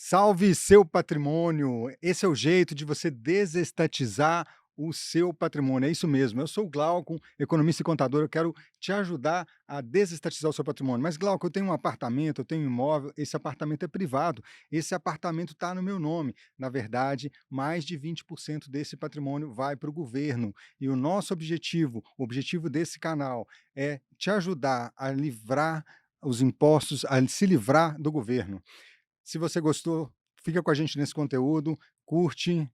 Salve seu patrimônio! Esse é o jeito de você desestatizar o seu patrimônio. É isso mesmo. Eu sou o Glauco, economista e contador. Eu quero te ajudar a desestatizar o seu patrimônio. Mas, Glauco, eu tenho um apartamento, eu tenho um imóvel. Esse apartamento é privado. Esse apartamento está no meu nome. Na verdade, mais de 20% desse patrimônio vai para o governo. E o nosso objetivo, o objetivo desse canal, é te ajudar a livrar os impostos, a se livrar do governo. Se você gostou, fica com a gente nesse conteúdo, curte,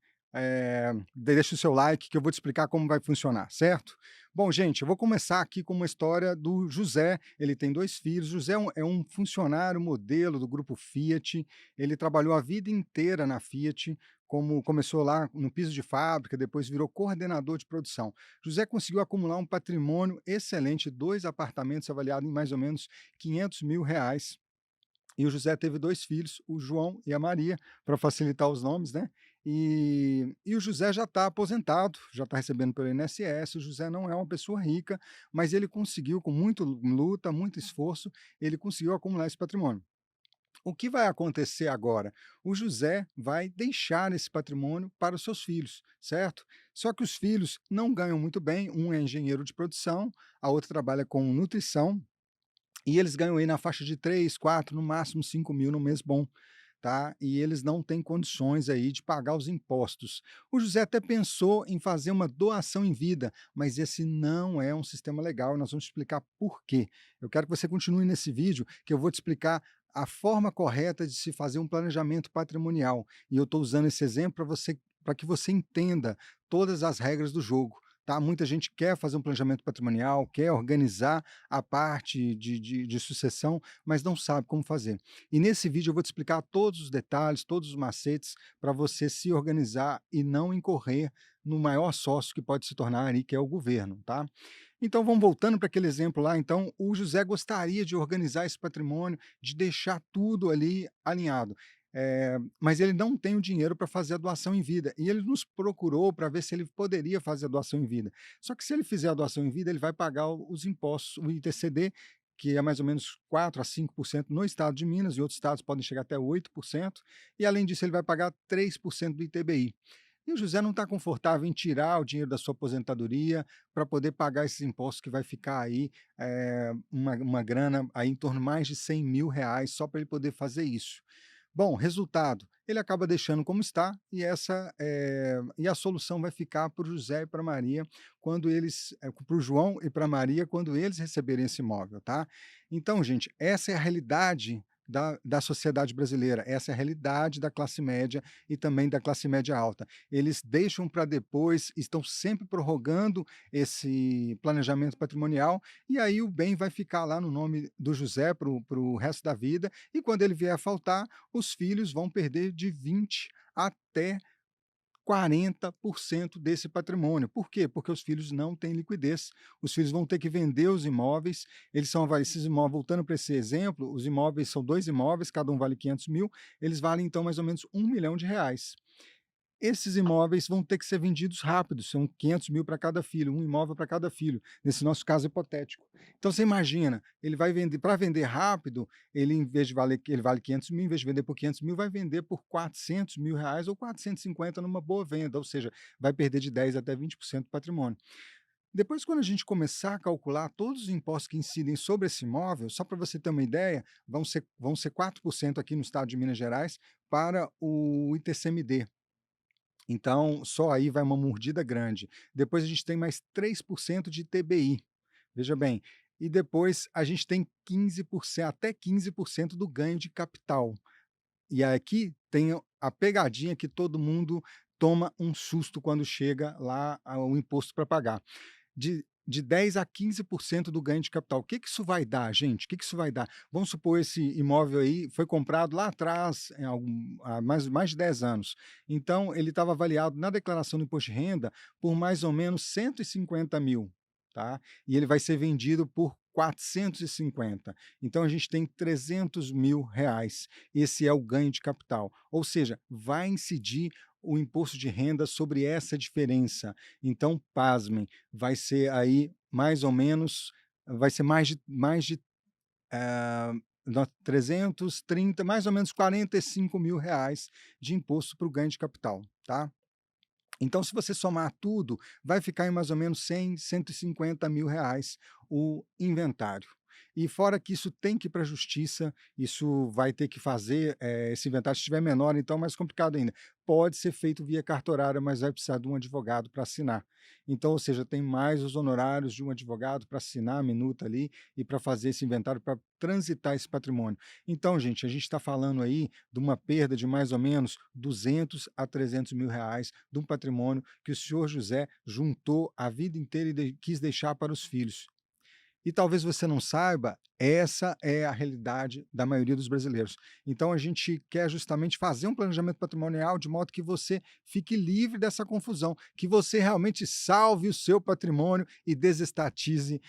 deixa o seu like que eu vou te explicar como vai funcionar, certo? Bom, gente, eu vou começar aqui com uma história do José. Ele tem 2 filhos. José é um funcionário modelo do grupo Fiat. Ele trabalhou a vida inteira na Fiat, como começou lá no piso de fábrica, depois virou coordenador de produção. José conseguiu acumular um patrimônio excelente, 2 apartamentos avaliados em mais ou menos R$ 500.000. E o José teve 2 filhos, o João e a Maria, para facilitar os nomes, né. E o José já está aposentado, já está recebendo pelo INSS. O José não é uma pessoa rica, mas ele conseguiu, com muito luta, muito esforço, ele conseguiu acumular esse patrimônio. O que vai acontecer agora? O José vai deixar esse patrimônio para os seus filhos, certo? Só que os filhos não ganham muito bem, um é engenheiro de produção, a outra trabalha com nutrição, e eles ganham aí na faixa de 3, 4, no máximo 5.000 no mês bom, tá? E eles não têm condições aí de pagar os impostos. O José até pensou em fazer uma doação em vida, mas esse não é um sistema legal, e nós vamos explicar por quê. Eu quero que você continue nesse vídeo, que eu vou te explicar a forma correta de se fazer um planejamento patrimonial. E eu estou usando esse exemplo para que você entenda todas as regras do jogo. Tá? Muita gente quer fazer um planejamento patrimonial, quer organizar a parte de sucessão, mas não sabe como fazer. E nesse vídeo eu vou te explicar todos os detalhes, todos os macetes para você se organizar e não incorrer no maior sócio que pode se tornar aí, que é o governo, tá? Então vamos voltando para aquele exemplo lá. Então o José gostaria de organizar esse patrimônio, de deixar tudo ali alinhado. Mas ele não tem o dinheiro para fazer a doação em vida, e ele nos procurou para ver se ele poderia fazer a doação em vida. Só que se ele fizer a doação em vida, ele vai pagar os impostos, o ITCD, que é mais ou menos 4 a 5% no estado de Minas, e outros estados podem chegar até 8%, e além disso ele vai pagar 3% do ITBI. E o José não está confortável em tirar o dinheiro da sua aposentadoria para poder pagar esses impostos, que vai ficar aí uma grana aí em torno de mais de R$ 100.000 só para ele poder fazer isso. Bom, resultado, ele acaba deixando como está, e e a solução vai ficar para o José e para Maria quando eles, para o João e para Maria, quando eles receberem esse imóvel, tá? Então, gente, essa é a realidade da sociedade brasileira, essa é a realidade da classe média e também da classe média alta. Eles deixam para depois, estão sempre prorrogando esse planejamento patrimonial, e aí o bem vai ficar lá no nome do José para o resto da vida, e quando ele vier a faltar, os filhos vão perder de 20 até 40% desse patrimônio. Por quê? Porque os filhos não têm liquidez. Os filhos vão ter que vender os imóveis. Esses imóveis, voltando para esse exemplo, os imóveis são 2 imóveis, cada um vale 500.000, eles valem então mais ou menos R$ 1.000.000. Esses imóveis vão ter que ser vendidos rápido, são 500.000 para cada filho, um imóvel para cada filho, nesse nosso caso hipotético. Então você imagina, ele vai vender, para vender rápido, ele, em vez de valer, ele vale 500.000, em vez de vender por 500.000, vai vender por R$ 400.000 ou 450 numa boa venda, ou seja, vai perder de 10 até 20% do patrimônio. Depois, quando a gente começar a calcular todos os impostos que incidem sobre esse imóvel, só para você ter uma ideia, vão ser 4% aqui no estado de Minas Gerais para o ITCMD. Então, só aí vai uma mordida grande. Depois a gente tem mais 3% de TBI, veja bem. E depois a gente tem 15%, até 15% do ganho de capital. E aqui tem a pegadinha que todo mundo toma um susto quando chega lá o imposto para pagar. De 10 a 15% do ganho de capital. O que que isso vai dar, gente? O que que isso vai dar? Vamos supor, esse imóvel aí foi comprado lá atrás, há mais de 10 anos. Então, ele estava avaliado na declaração do imposto de renda por mais ou menos 150.000, tá? E ele vai ser vendido por 450. Então, a gente tem R$ 300.000. Esse é o ganho de capital. Ou seja, vai incidir o imposto de renda sobre essa diferença. Então, pasmem, vai ser aí mais ou menos, vai ser mais de 330, mais ou menos R$ 45.000 de imposto para o ganho de capital, tá? Então, se você somar tudo, vai ficar em mais ou menos 100, R$ 150.000 o inventário. E fora que isso tem que ir para a justiça, isso vai ter que fazer, esse inventário, se estiver menor, então é mais complicado ainda. Pode ser feito via carta horária, mas vai precisar de um advogado para assinar. Então, ou seja, tem mais os honorários de um advogado para assinar a minuta ali e para fazer esse inventário, para transitar esse patrimônio. Então, gente, a gente está falando aí de uma perda de mais ou menos 200 a 300 mil reais de um patrimônio que o senhor José juntou a vida inteira e quis deixar para os filhos. E talvez você não saiba, essa é a realidade da maioria dos brasileiros. Então a gente quer justamente fazer um planejamento patrimonial de modo que você fique livre dessa confusão, que você realmente salve o seu patrimônio e desestatize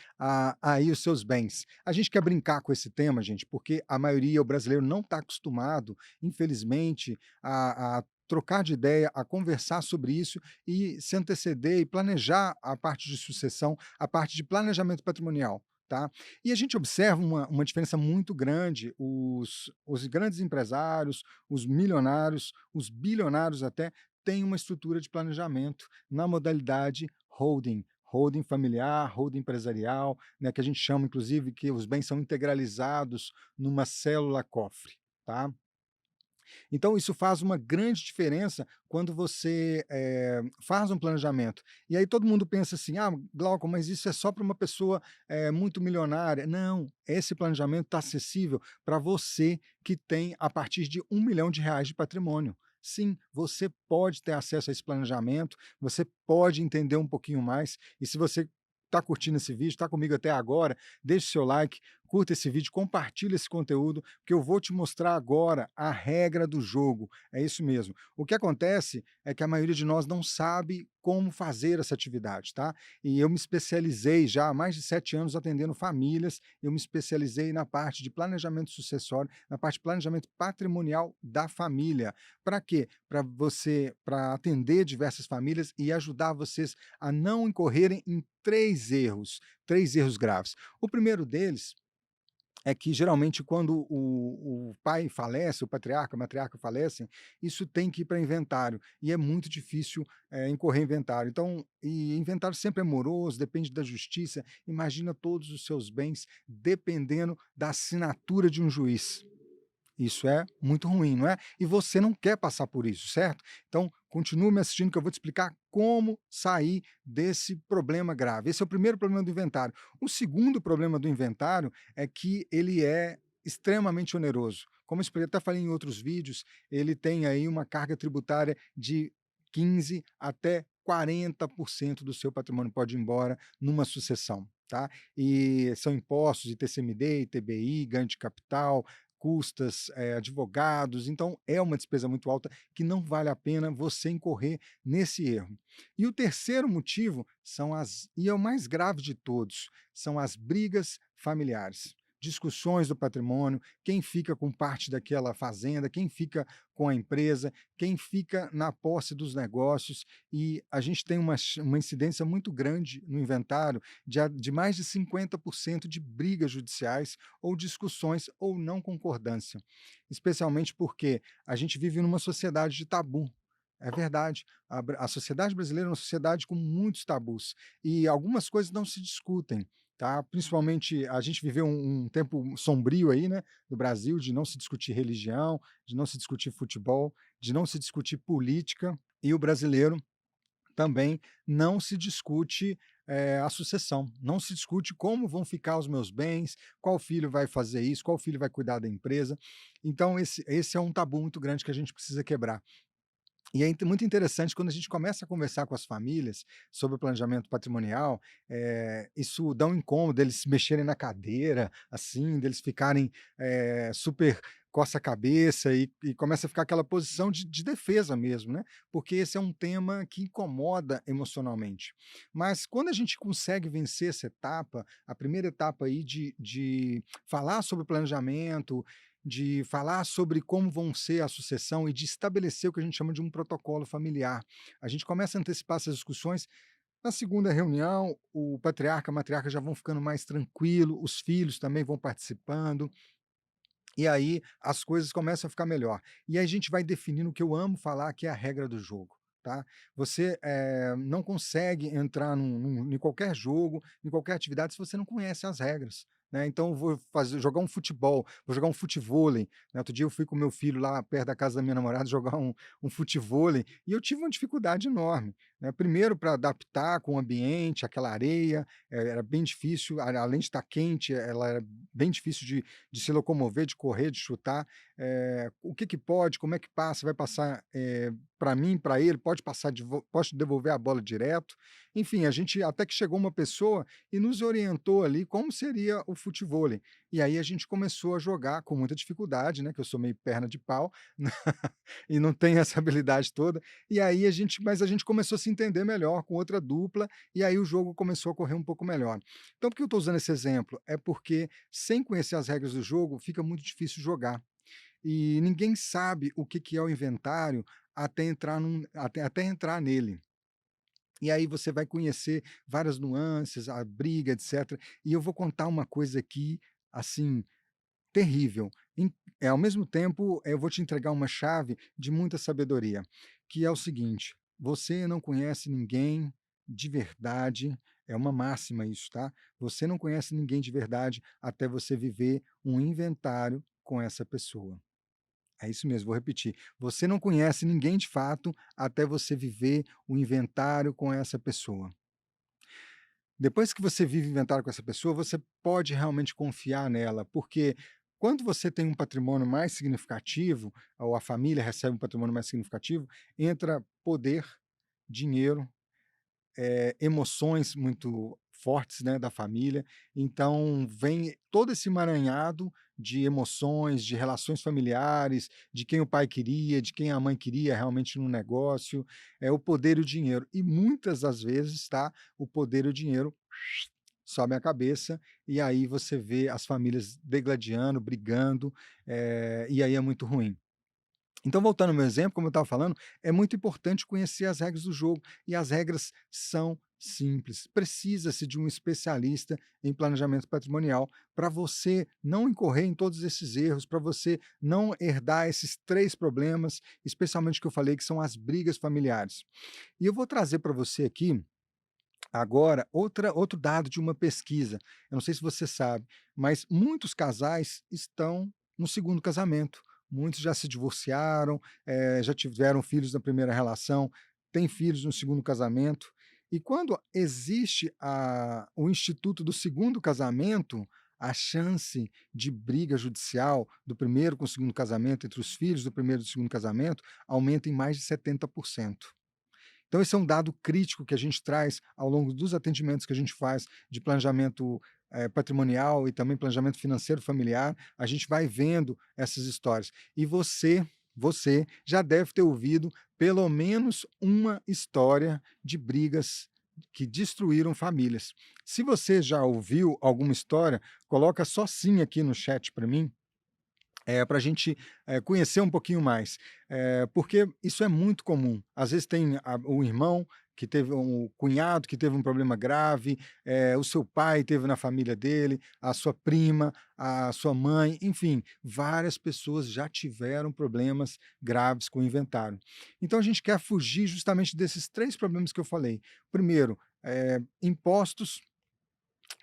aí os seus bens. A gente quer brincar com esse tema, gente, porque a maioria, o brasileiro, não está acostumado, infelizmente, a trocar de ideia, a conversar sobre isso e se anteceder e planejar a parte de sucessão, a parte de planejamento patrimonial. Tá? E a gente observa uma diferença muito grande, os grandes empresários, os milionários, os bilionários até, têm uma estrutura de planejamento na modalidade holding, holding familiar, holding empresarial, né, que a gente chama inclusive que os bens são integralizados numa célula cofre, tá? Então isso faz uma grande diferença quando você, faz um planejamento. E aí todo mundo pensa assim: "Ah, Glauco, mas isso é só para uma pessoa, muito milionária". Não, esse planejamento está acessível para você que tem a partir de R$ 1.000.000 de patrimônio. Sim, você pode ter acesso a esse planejamento, você pode entender um pouquinho mais, e se você está curtindo esse vídeo, está comigo até agora, deixe seu like, curta esse vídeo, compartilhe esse conteúdo, porque eu vou te mostrar agora a regra do jogo. É isso mesmo. O que acontece é que a maioria de nós não sabe como fazer essa atividade, tá? E eu me especializei já há mais de 7 anos atendendo famílias, eu me especializei na parte de planejamento sucessório, na parte de planejamento patrimonial da família. Para quê? Para atender diversas famílias e ajudar vocês a não incorrerem em 3 erros graves. O primeiro deles é que geralmente quando o pai falece, o patriarca, a matriarca falecem, isso tem que ir para inventário, e é muito difícil, incorrer em inventário. Então inventário sempre é moroso, depende da justiça, imagina todos os seus bens dependendo da assinatura de um juiz. Isso é muito ruim, não é? E você não quer passar por isso, certo? Então, continue me assistindo que eu vou te explicar como sair desse problema grave. Esse é o primeiro problema do inventário. O segundo problema do inventário é que ele é extremamente oneroso. Como eu até falei em outros vídeos, ele tem aí uma carga tributária de 15 até 40% do seu patrimônio pode ir embora numa sucessão. Tá? E são impostos ITCMD, ITBI, ganho de capital, custas, advogados, então é uma despesa muito alta que não vale a pena você incorrer nesse erro. E o terceiro motivo e é o mais grave de todos, são as brigas familiares. Discussões do patrimônio, quem fica com parte daquela fazenda, quem fica com a empresa, quem fica na posse dos negócios, e a gente tem uma incidência muito grande no inventário de mais de 50% de brigas judiciais ou discussões ou não concordância, especialmente porque a gente vive numa sociedade de tabu. É verdade, a sociedade brasileira é uma sociedade com muitos tabus e algumas coisas não se discutem, tá? Principalmente a gente viveu um tempo sombrio aí, né, no Brasil, de não se discutir religião, de não se discutir futebol, de não se discutir política, e o brasileiro também não se discute, a sucessão, não se discute como vão ficar os meus bens, qual filho vai fazer isso, qual filho vai cuidar da empresa. Então esse é um tabu muito grande que a gente precisa quebrar. E é muito interessante quando a gente começa a conversar com as famílias sobre o planejamento patrimonial, isso dá um incômodo deles se mexerem na cadeira, assim, deles ficarem, super coça-cabeça e começa a ficar aquela posição de defesa mesmo, né, porque esse é um tema que incomoda emocionalmente. Mas quando a gente consegue vencer essa etapa, a primeira etapa aí de falar sobre o planejamento, de falar sobre como vão ser a sucessão e de estabelecer o que a gente chama de um protocolo familiar. A gente começa a antecipar essas discussões. Na segunda reunião, o patriarca, a matriarca já vão ficando mais tranquilo, os filhos também vão participando, E aí as coisas começam a ficar melhor. E aí a gente vai definindo o que eu amo falar, que é a regra do jogo, tá. Você, não consegue entrar em qualquer jogo, em qualquer atividade, se você não conhece as regras, né. Então eu vou jogar um futebol, vou jogar um futevôlei, né. Outro dia eu fui com meu filho lá perto da casa da minha namorada jogar um futevôlei, e eu tive uma dificuldade enorme, né. Primeiro para adaptar com o ambiente, aquela areia, era bem difícil, além de estar quente, ela era bem difícil de se locomover, de correr, de chutar, o que que pode, como é que passa, vai passar, para mim, para ele, pode passar pode devolver a bola direto, enfim, a gente até que chegou uma pessoa e nos orientou ali como seria o futevôlei. E aí a gente começou a jogar com muita dificuldade, né, que eu sou meio perna de pau, e não tenho essa habilidade toda, e aí a gente começou a se entender melhor com outra dupla, e aí o jogo começou a correr um pouco melhor. Então por que eu estou usando esse exemplo? É porque sem conhecer as regras do jogo, fica muito difícil jogar. E ninguém sabe o que que é o inventário até entrar nele. E aí você vai conhecer várias nuances, a briga, etcétera. E eu vou contar uma coisa aqui, assim, terrível. Ao mesmo tempo, eu vou te entregar uma chave de muita sabedoria, que é o seguinte: você não conhece ninguém de verdade, é uma máxima isso, tá? Você não conhece ninguém de verdade até você viver um inventário com essa pessoa. É isso mesmo, vou repetir. Você não conhece ninguém de fato até você viver o inventário com essa pessoa. Depois que você vive o inventário com essa pessoa, você pode realmente confiar nela, porque quando você tem um patrimônio mais significativo, ou a família recebe um patrimônio mais significativo, entra poder, dinheiro, emoções muito fortes, né, da família, então vem todo esse emaranhado de emoções, de relações familiares, de quem o pai queria, de quem a mãe queria realmente no negócio, é o poder e o dinheiro. E muitas das vezes, tá, o poder e o dinheiro sobe a cabeça, e aí você vê as famílias degladiando, brigando, e aí é muito ruim. Então, voltando ao meu exemplo, como eu estava falando, é muito importante conhecer as regras do jogo. E as regras são simples. Precisa-se de um especialista em planejamento patrimonial para você não incorrer em todos esses erros, para você não herdar esses três problemas, especialmente que eu falei, que são as brigas familiares. E eu vou trazer para você aqui agora, outro dado de uma pesquisa, eu não sei se você sabe, mas muitos casais estão no segundo casamento. Muitos já se divorciaram, já tiveram filhos na primeira relação, têm filhos no segundo casamento. E quando existe o instituto do segundo casamento, a chance de briga judicial do primeiro com o segundo casamento, entre os filhos do primeiro e do segundo casamento, aumenta em mais de 70%. Então esse é um dado crítico que a gente traz ao longo dos atendimentos que a gente faz de planejamento, patrimonial e também planejamento financeiro familiar, a gente vai vendo essas histórias. E você já deve ter ouvido pelo menos uma história de brigas que destruíram famílias. Se você já ouviu alguma história, coloca só "sim" aqui no chat para mim, para a gente, conhecer um pouquinho mais, porque isso é muito comum. Às vezes tem o irmão que teve um cunhado que teve um problema grave, o seu pai teve na família dele, a sua prima, a sua mãe, enfim, várias pessoas já tiveram problemas graves com o inventário. Então a gente quer fugir justamente desses 3 problemas que eu falei. Primeiro, impostos.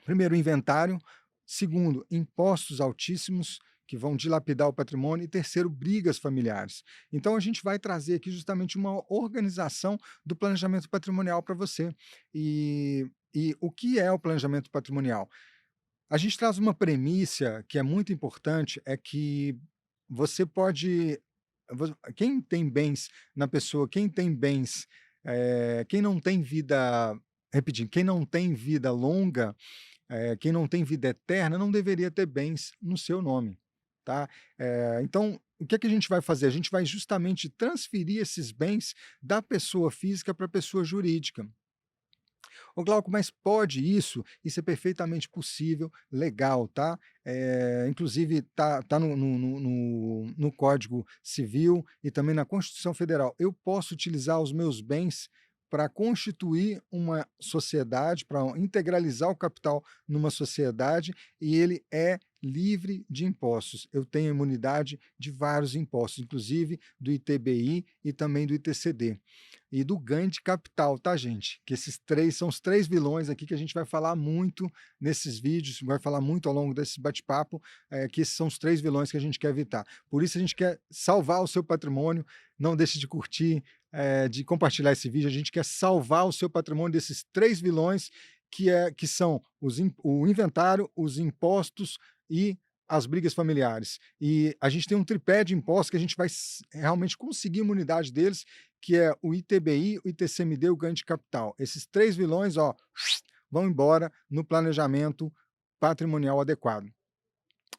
Primeiro, inventário. Segundo, impostos altíssimos que vão dilapidar o patrimônio. E terceiro, brigas familiares. Então, a gente vai trazer aqui justamente uma organização do planejamento patrimonial para você. E o que é o planejamento patrimonial? A gente traz uma premissa que é muito importante, é que você pode quem tem bens na pessoa, quem tem bens, quem não tem vida repetindo, quem não tem vida longa, quem não tem vida eterna não deveria ter bens no seu nome, tá. Então, o que é que a gente vai fazer? A gente vai justamente transferir esses bens da pessoa física para a pessoa jurídica. Ô Glauco, mas pode isso? Isso é perfeitamente possível, legal, tá. Inclusive tá no Código Civil e também na Constituição Federal. Eu posso utilizar os meus bens para constituir uma sociedade, para integralizar o capital numa sociedade, e ele é livre de impostos. Eu tenho imunidade de vários impostos, inclusive do ITBI e também do ITCD. E do ganho de capital, tá, gente? Que esses 3 são os 3 vilões aqui que a gente vai falar muito nesses vídeos, vai falar muito ao longo desse bate-papo, que esses são os 3 vilões que a gente quer evitar. Por isso a gente quer salvar o seu patrimônio, não deixe de curtir, de compartilhar esse vídeo, a gente quer salvar o seu patrimônio desses 3 vilões, que são o inventário, os impostos e as brigas familiares. E a gente tem um tripé de impostos que a gente vai realmente conseguir imunidade deles, que é o ITBI, o ITCMD e o ganho de capital. Esses 3 vilões, ó, vão embora no planejamento patrimonial adequado.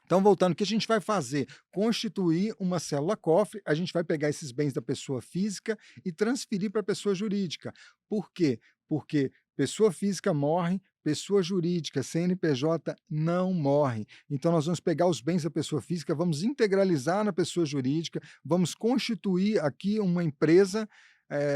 Então, voltando, o que a gente vai fazer? Constituir uma célula cofre, a gente vai pegar esses bens da pessoa física e transferir para a pessoa jurídica. Por quê? Porque pessoa física morre, pessoa jurídica, CNPJ, não morre. Então, nós vamos pegar os bens da pessoa física, vamos integralizar na pessoa jurídica, vamos constituir aqui uma empresa,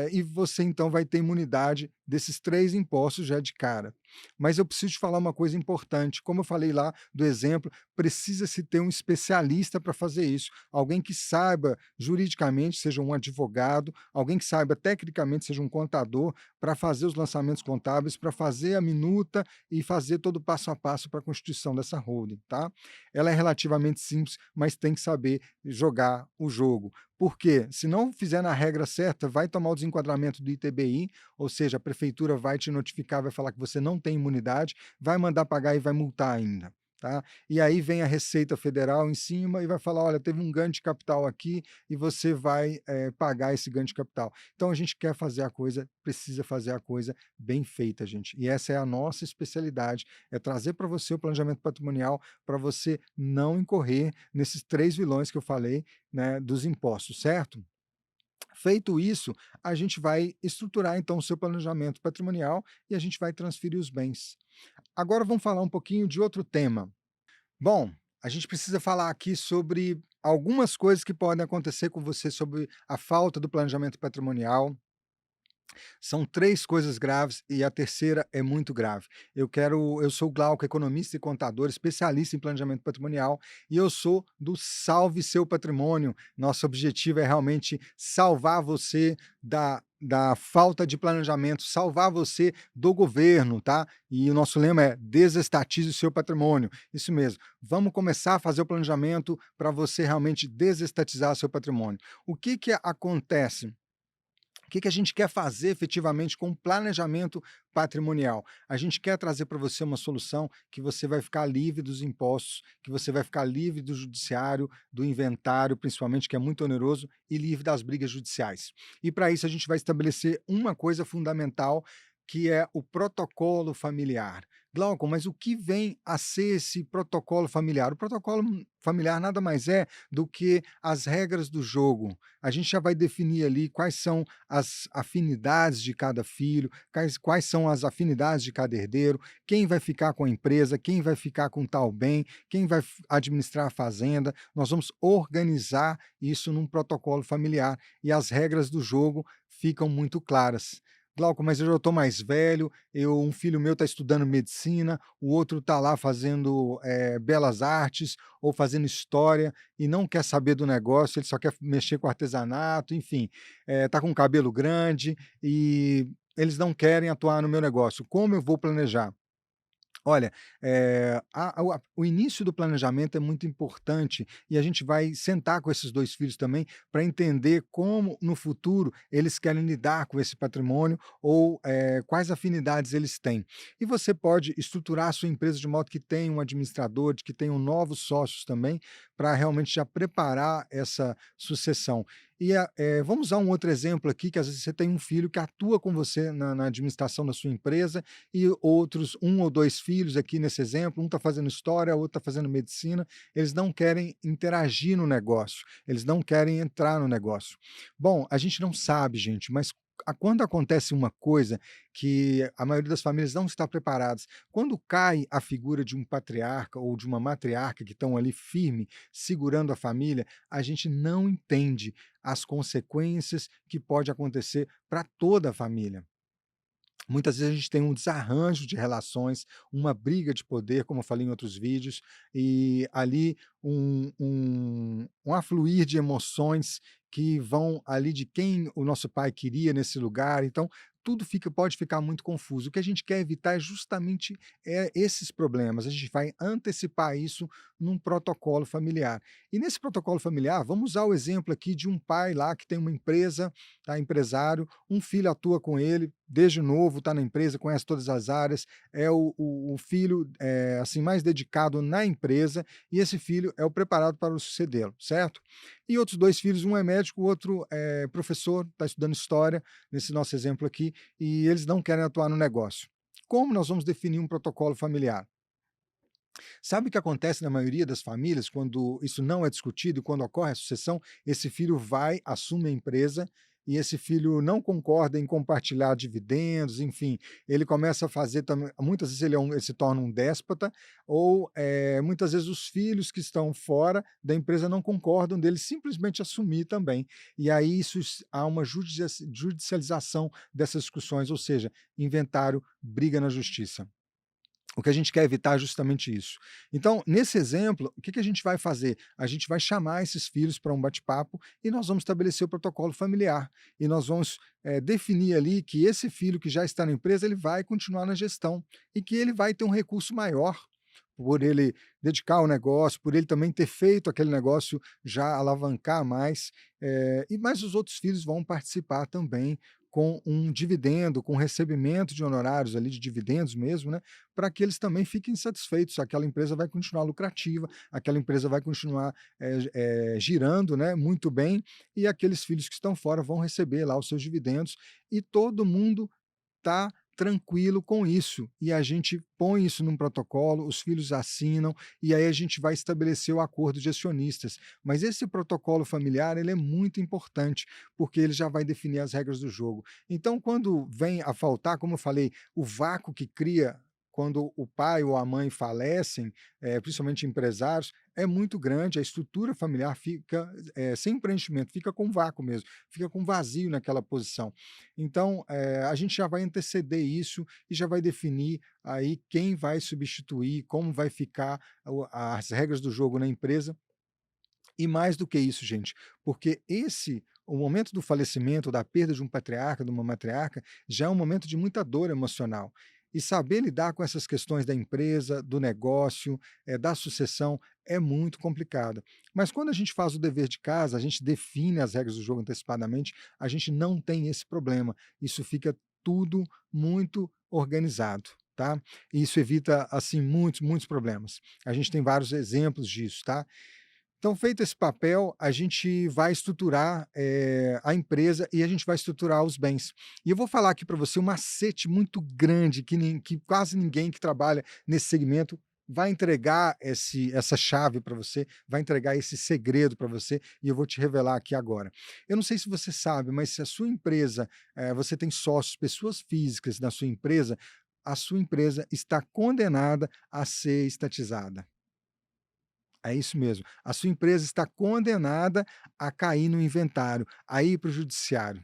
e você então vai ter imunidade desses 3 impostos já de cara. Mas eu preciso te falar uma coisa importante, como eu falei lá do exemplo, precisa-se ter um especialista para fazer isso, alguém que saiba juridicamente, seja um advogado, alguém que saiba tecnicamente, seja um contador, para fazer os lançamentos contábeis, para fazer a minuta e fazer todo o passo a passo para a constituição dessa holding, tá? Ela é relativamente simples, mas tem que saber jogar o jogo. Por quê? Se não fizer na regra certa, vai tomar o desenquadramento do ITBI, ou seja, a prefeitura vai te notificar, vai falar que você não tem imunidade, vai mandar pagar e vai multar ainda, tá? E aí vem a Receita Federal em cima e vai falar: olha, teve um ganho de capital aqui e você vai pagar esse ganho de capital. Então a gente quer fazer a coisa, precisa fazer a coisa bem feita, gente. E essa é a nossa especialidade, é trazer para você o planejamento patrimonial para você não incorrer nesses 3 vilões que eu falei, né, dos impostos, certo? Feito isso, a gente vai estruturar então o seu planejamento patrimonial e a gente vai transferir os bens. Agora vamos falar um pouquinho de outro tema. Bom, a gente precisa falar aqui sobre algumas coisas que podem acontecer com você sobre a falta do planejamento patrimonial. São 3 coisas graves e a terceira é muito grave. Eu sou Glauco, economista e contador, especialista em planejamento patrimonial, e eu sou do Salve Seu Patrimônio. Nosso objetivo é realmente salvar você da falta de planejamento, salvar você do governo, tá? E o nosso lema é: desestatize o seu patrimônio. Isso mesmo. Vamos começar a fazer o planejamento para você realmente desestatizar seu patrimônio. O que que acontece? O que que a gente quer fazer efetivamente com o planejamento patrimonial? A gente quer trazer para você uma solução que você vai ficar livre dos impostos, que você vai ficar livre do judiciário, do inventário, principalmente, que é muito oneroso, e livre das brigas judiciais. E para isso a gente vai estabelecer uma coisa fundamental, que é o protocolo familiar. Glauco, mas o que vem a ser esse protocolo familiar? O protocolo familiar nada mais é do que as regras do jogo. A gente já vai definir ali quais são as afinidades de cada filho, quais são as afinidades de cada herdeiro, quem vai ficar com a empresa, quem vai ficar com tal bem, quem vai administrar a fazenda. Nós vamos organizar isso num protocolo familiar e as regras do jogo ficam muito claras. Glauco, mas eu já estou mais velho, um filho meu está estudando medicina, o outro está lá fazendo belas artes ou fazendo história e não quer saber do negócio, ele só quer mexer com artesanato, enfim, está com cabelo grande e eles não querem atuar no meu negócio. Como eu vou planejar? Olha, o início do planejamento é muito importante e a gente vai sentar com esses 2 filhos também para entender como, no futuro, eles querem lidar com esse patrimônio ou, quais afinidades eles têm. E você pode estruturar a sua empresa de modo que tenha um administrador, de que tenham novos sócios também, para realmente já preparar essa sucessão. Vamos usar um outro exemplo aqui, que às vezes você tem um filho que atua com você na administração da sua empresa e outros 1 ou 2 filhos aqui nesse exemplo, um está fazendo história, outro está fazendo medicina, eles não querem interagir no negócio, eles não querem entrar no negócio. Bom, a gente não sabe, gente, mas quando acontece uma coisa que a maioria das famílias não está preparadas, quando cai a figura de um patriarca ou de uma matriarca que estão ali firme, segurando a família, a gente não entende as consequências que pode acontecer para toda a família. Muitas vezes a gente tem um desarranjo de relações, uma briga de poder, como eu falei em outros vídeos, e ali um afluir de emoções que vão ali de quem o nosso pai queria nesse lugar, então tudo pode ficar muito confuso. O que a gente quer evitar é justamente esses problemas, a gente vai antecipar isso num protocolo familiar. E nesse protocolo familiar, vamos usar o exemplo aqui de um pai lá que tem uma empresa, tá, empresário, um filho atua com ele desde novo, está na empresa, conhece todas as áreas, é o filho, assim, mais dedicado na empresa, e esse filho é o preparado para o sucedê-lo, certo? E outros 2 filhos, um é médico, o outro é professor, está estudando história, nesse nosso exemplo aqui, e eles não querem atuar no negócio. Como nós vamos definir um protocolo familiar? Sabe o que acontece na maioria das famílias quando isso não é discutido, quando ocorre a sucessão? Esse filho vai, assume a empresa e esse filho não concorda em compartilhar dividendos, enfim, ele começa a fazer também. Muitas vezes ele se torna um déspota, ou muitas vezes os filhos que estão fora da empresa não concordam dele simplesmente assumir também. E aí há uma judicialização dessas discussões, ou seja, inventário, briga na justiça. O que a gente quer evitar é justamente isso. Então, nesse exemplo, o que que a gente vai fazer? A gente vai chamar esses filhos para um bate-papo e nós vamos estabelecer o protocolo familiar. E nós vamos definir ali que esse filho que já está na empresa, ele vai continuar na gestão e que ele vai ter um recurso maior por ele dedicar ao negócio, por ele também ter feito aquele negócio já alavancar mais, e mas os outros filhos vão participar também com um dividendo, com recebimento de honorários ali, de dividendos mesmo, né, para que eles também fiquem satisfeitos, aquela empresa vai continuar lucrativa, aquela empresa vai continuar, girando, né, muito bem, e aqueles filhos que estão fora vão receber lá os seus dividendos, e todo mundo tá tranquilo com isso. E a gente põe isso num protocolo, os filhos assinam, e aí a gente vai estabelecer o acordo de acionistas. Mas esse protocolo familiar, ele é muito importante, porque ele já vai definir as regras do jogo. Então, quando vem a faltar, como eu falei, o vácuo que cria quando o pai ou a mãe falecem, principalmente empresários, é muito grande, a estrutura familiar fica, sem preenchimento, fica com vácuo mesmo, fica com vazio naquela posição. Então, a gente já vai anteceder isso e já vai definir aí quem vai substituir, como vai ficar as regras do jogo na empresa. E mais do que isso, gente, porque o momento do falecimento, da perda de um patriarca, de uma matriarca, já é um momento de muita dor emocional. E saber lidar com essas questões da empresa, do negócio, da sucessão, é muito complicado. Mas quando a gente faz o dever de casa, a gente define as regras do jogo antecipadamente, a gente não tem esse problema. Isso fica tudo muito organizado, tá? E isso evita, assim, muitos, muitos problemas. A gente tem vários exemplos disso, tá? Então, feito esse papel, a gente vai estruturar, a empresa e a gente vai estruturar os bens. E eu vou falar aqui para você um macete muito grande que quase ninguém que trabalha nesse segmento vai entregar essa chave para você, vai entregar esse segredo para você, e eu vou te revelar aqui agora. Eu não sei se você sabe, mas se a sua empresa, você tem sócios, pessoas físicas na sua empresa, a sua empresa está condenada a ser estatizada. É isso mesmo. A sua empresa está condenada a cair no inventário, a ir para o judiciário.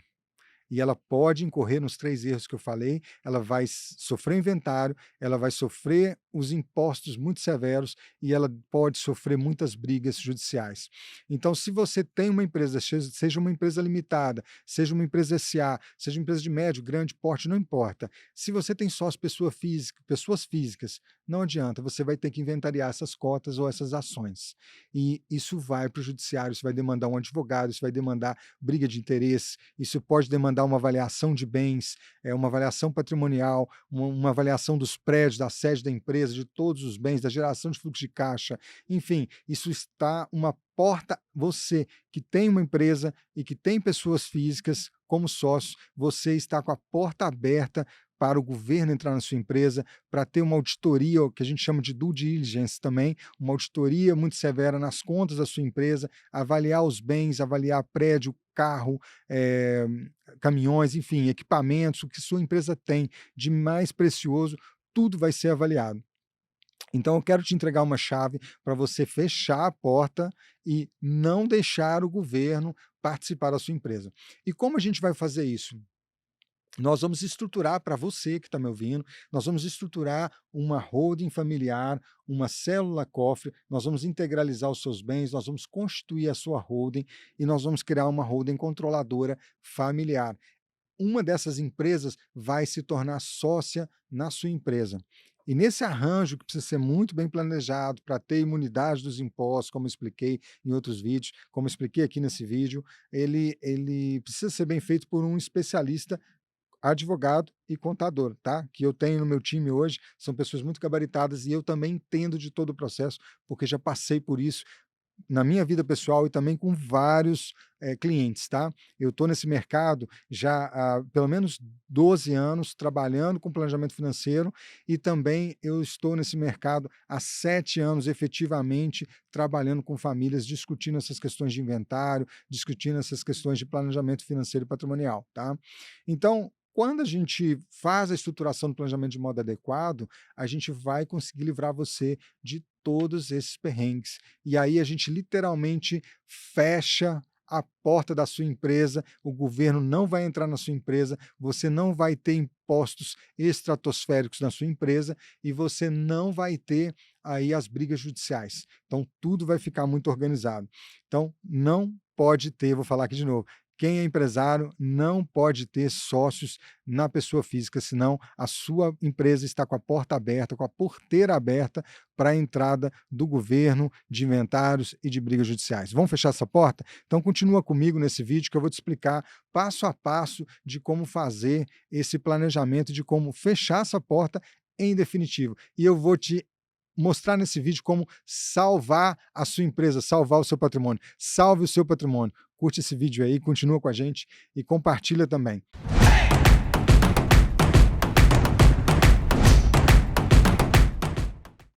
E ela pode incorrer nos 3 erros que eu falei, ela vai sofrer inventário, ela vai sofrer os impostos muito severos e ela pode sofrer muitas brigas judiciais. Então, se você tem uma empresa, seja uma empresa limitada, seja uma empresa SA, seja uma empresa de médio, grande porte, não importa. Se você tem sócio pessoas físicas, não adianta, você vai ter que inventariar essas cotas ou essas ações. E isso vai para o judiciário, isso vai demandar um advogado, isso vai demandar briga de interesse, isso pode demandar uma avaliação de bens, uma avaliação patrimonial, uma avaliação dos prédios, da sede da empresa, de todos os bens, da geração de fluxo de caixa, enfim, isso está uma porta. Você que tem uma empresa e que tem pessoas físicas como sócios, você está com a porta aberta para o governo entrar na sua empresa, para ter uma auditoria, o que a gente chama de due diligence também, uma auditoria muito severa nas contas da sua empresa, avaliar os bens, avaliar prédio, carro, eh, caminhões, enfim, equipamentos, o que sua empresa tem de mais precioso, tudo vai ser avaliado. Então eu quero te entregar uma chave para você fechar a porta e não deixar o governo participar da sua empresa. E como a gente vai fazer isso? Nós vamos estruturar para você que está me ouvindo, nós vamos estruturar uma holding familiar, uma célula cofre, nós vamos integralizar os seus bens, nós vamos constituir a sua holding e nós vamos criar uma holding controladora familiar. Uma dessas empresas vai se tornar sócia na sua empresa. E nesse arranjo, que precisa ser muito bem planejado para ter imunidade dos impostos, como eu expliquei em outros vídeos, como eu expliquei aqui nesse vídeo, ele precisa ser bem feito por um especialista advogado e contador, tá? Que eu tenho no meu time hoje, são pessoas muito gabaritadas e eu também entendo de todo o processo, porque já passei por isso na minha vida pessoal e também com vários, clientes, tá. Eu estou nesse mercado já há pelo menos 12 anos trabalhando com planejamento financeiro e também eu estou nesse mercado há 7 anos efetivamente trabalhando com famílias, discutindo essas questões de inventário, discutindo essas questões de planejamento financeiro e patrimonial, tá. Então, quando a gente faz a estruturação do planejamento de modo adequado, a gente vai conseguir livrar você de todos esses perrengues. E aí a gente literalmente fecha a porta da sua empresa, o governo não vai entrar na sua empresa, você não vai ter impostos estratosféricos na sua empresa e você não vai ter aí as brigas judiciais. Então tudo vai ficar muito organizado. Então não pode ter, vou falar aqui de novo, quem é empresário não pode ter sócios na pessoa física, senão a sua empresa está com a porta aberta, com a porteira aberta para a entrada do governo, de inventários e de brigas judiciais. Vamos fechar essa porta? Então continua comigo nesse vídeo que eu vou te explicar passo a passo de como fazer esse planejamento, de como fechar essa porta em definitivo. E eu vou te mostrar nesse vídeo como salvar a sua empresa, salvar o seu patrimônio. Salve o seu patrimônio. Curte esse vídeo aí, continua com a gente e compartilha também.